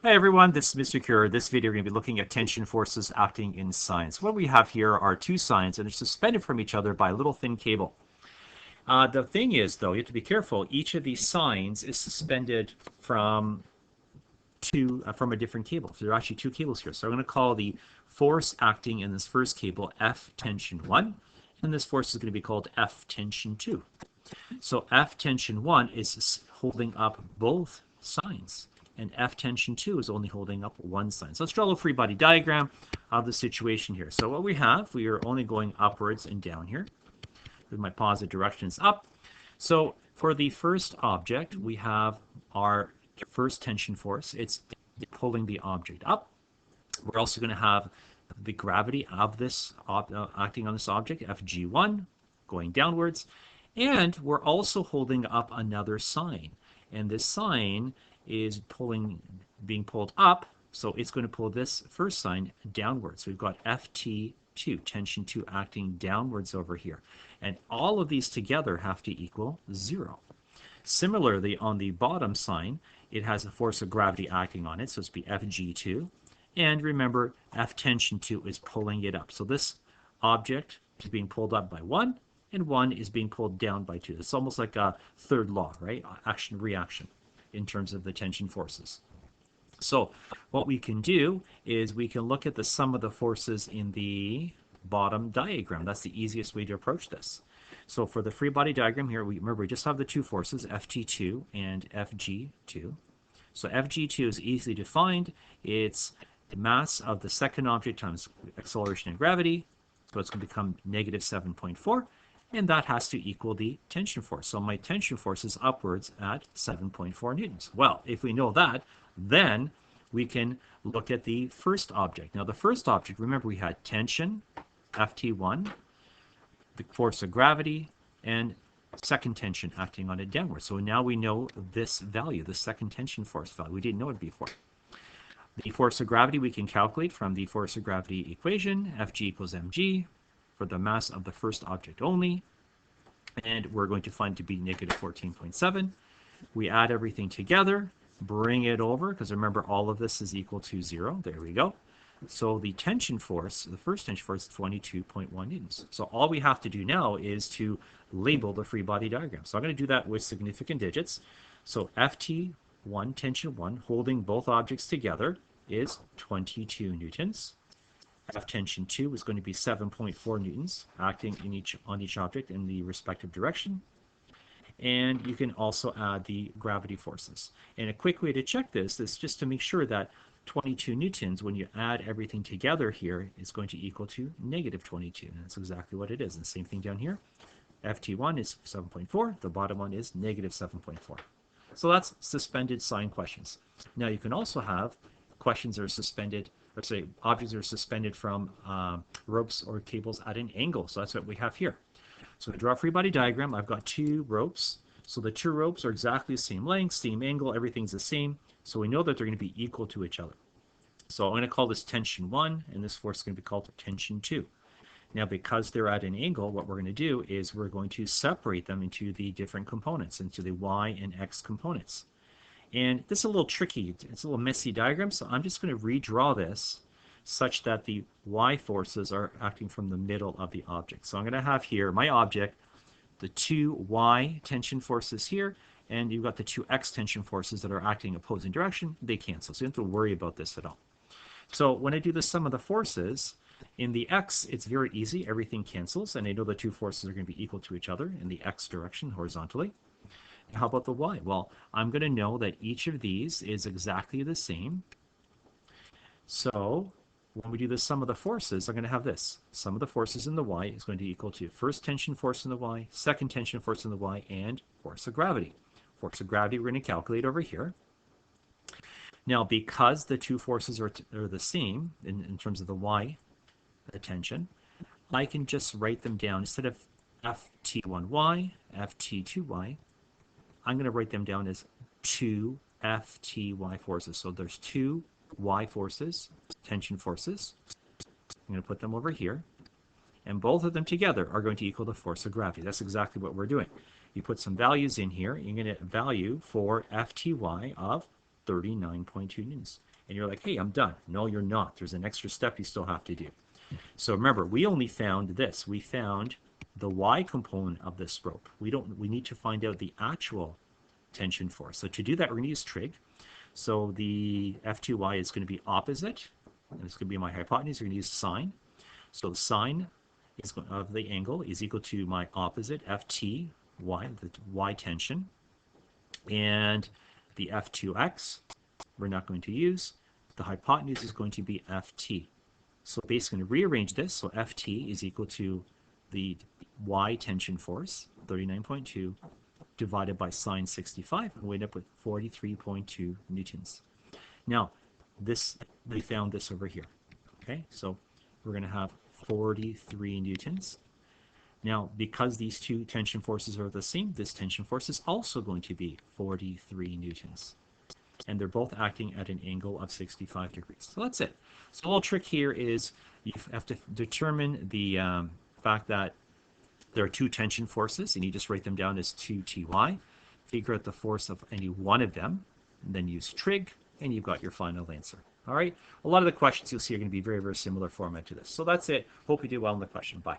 Hi everyone, this is Mr. Cure. This video we're going to be looking at tension forces acting in sines. What we have here are two sines and they're suspended from each other by a little thin cable. The thing is though, you have to be careful, each of these sines is suspended from a different cable. So there are actually two cables here. So I'm going to call the force acting in this first cable F tension 1, and this force is going to be called F tension 2. So F tension 1 is holding up both sines, and F tension 2 is only holding up one sine. So let's draw a little free body diagram of the situation here. So what we are only going upwards and down here. With my positive direction is up. So for the first object, we have our first tension force. It's pulling the object up. We're also going to have the gravity of this acting on this object, Fg1, going downwards. And we're also holding up another sine. And this sine is being pulled up, so it's going to pull this first sine downwards. So we've got Ft2, tension 2 acting downwards over here. And all of these together have to equal 0. Similarly, on the bottom sine, it has a force of gravity acting on it, so it's be Fg2. And remember, F tension 2 is pulling it up. So this object is being pulled up by 1, and 1 is being pulled down by 2. It's almost like a third law, right? Action-reaction in terms of the tension forces. So what we can do is we can look at the sum of the forces in the bottom diagram. That's the easiest way to approach this. So for the free body diagram here, remember we just have the two forces, Ft2 and Fg2. So Fg2 is easily defined. It's the mass of the second object times acceleration and gravity. So it's going to become negative 7.4. And that has to equal the tension force. So my tension force is upwards at 7.4 newtons. Well, if we know that, then we can look at the first object. Now the first object, remember we had tension, Ft1, the force of gravity, and second tension acting on it downward. So now we know this value, the second tension force value. We didn't know it before. The force of gravity we can calculate from the force of gravity equation, Fg equals mg, for the mass of the first object only, and we're going to find it to be negative 14.7. We add everything together, bring it over, because remember all of this is equal to 0. There we go. So the tension force, the first tension force, is 22.1 newtons. So all we have to do now is to label the free body diagram. So I'm going to do that with significant digits. So Ft1, tension 1, holding both objects together, is 22 newtons. F tension 2 is going to be 7.4 newtons acting on each object in the respective direction. And you can also add the gravity forces. And a quick way to check this is just to make sure that 22 newtons, when you add everything together here, is going to equal to negative 22. And that's exactly what it is. And the same thing down here. Ft1 is 7.4. The bottom one is negative 7.4. So that's suspended sine questions. Now you can also have questions that are suspended, let's say objects are suspended from ropes or cables at an angle. So that's what we have here. So to draw a free body diagram, I've got two ropes. So the two ropes are exactly the same length, same angle, everything's the same. So we know that they're going to be equal to each other. So I'm going to call this tension 1, and this force is going to be called tension 2. Now because they're at an angle, what we're going to do is we're going to separate them into the different components, into the y and x components. And this is a little tricky, it's a little messy diagram, so I'm just going to redraw this such that the y forces are acting from the middle of the object. So I'm going to have here my object, the two y tension forces here, and you've got the two x tension forces that are acting opposing direction. They cancel, so you don't have to worry about this at all. So when I do the sum of the forces, in the x, it's very easy. Everything cancels, and I know the two forces are going to be equal to each other in the x direction horizontally. How about the y? Well, I'm going to know that each of these is exactly the same. So when we do the sum of the forces, I'm going to have this. Sum of the forces in the y is going to be equal to first tension force in the y, second tension force in the y, and force of gravity. Force of gravity we're going to calculate over here. Now, because the two forces are the same in terms of the y, the tension, I can just write them down. Instead of Ft1y, Ft2y, I'm going to write them down as two Fty forces. So there's two y forces, tension forces. I'm going to put them over here. And both of them together are going to equal the force of gravity. That's exactly what we're doing. You put some values in here. You're going to value for Fty of 39.2 newtons. And you're like, hey, I'm done. No, you're not. There's an extra step you still have to do. So remember, we only found this. We found the y component of this rope. We need to find out the actual tension force. So to do that, we're going to use trig. So the F2y is going to be opposite, and it's going to be my hypotenuse. We're going to use sine. So the sine of the angle is equal to my opposite, Ft, y, the y tension. And the F2x, we're not going to use. The hypotenuse is going to be Ft. So basically, going to rearrange this. So Ft is equal to the y tension force, 39.2, divided by sine 65, and we end up with 43.2 newtons. Now, we found this over here. Okay, so we're going to have 43 newtons. Now, because these two tension forces are the same, this tension force is also going to be 43 newtons. And they're both acting at an angle of 65 degrees. So that's it. So the little trick here is you have to determine the fact that there are two tension forces, and you just write them down as 2Ty. Figure out the force of any one of them, and then use trig, and you've got your final answer. All right? A lot of the questions you'll see are going to be very, very similar format to this. So that's it. Hope you do well in the question. Bye.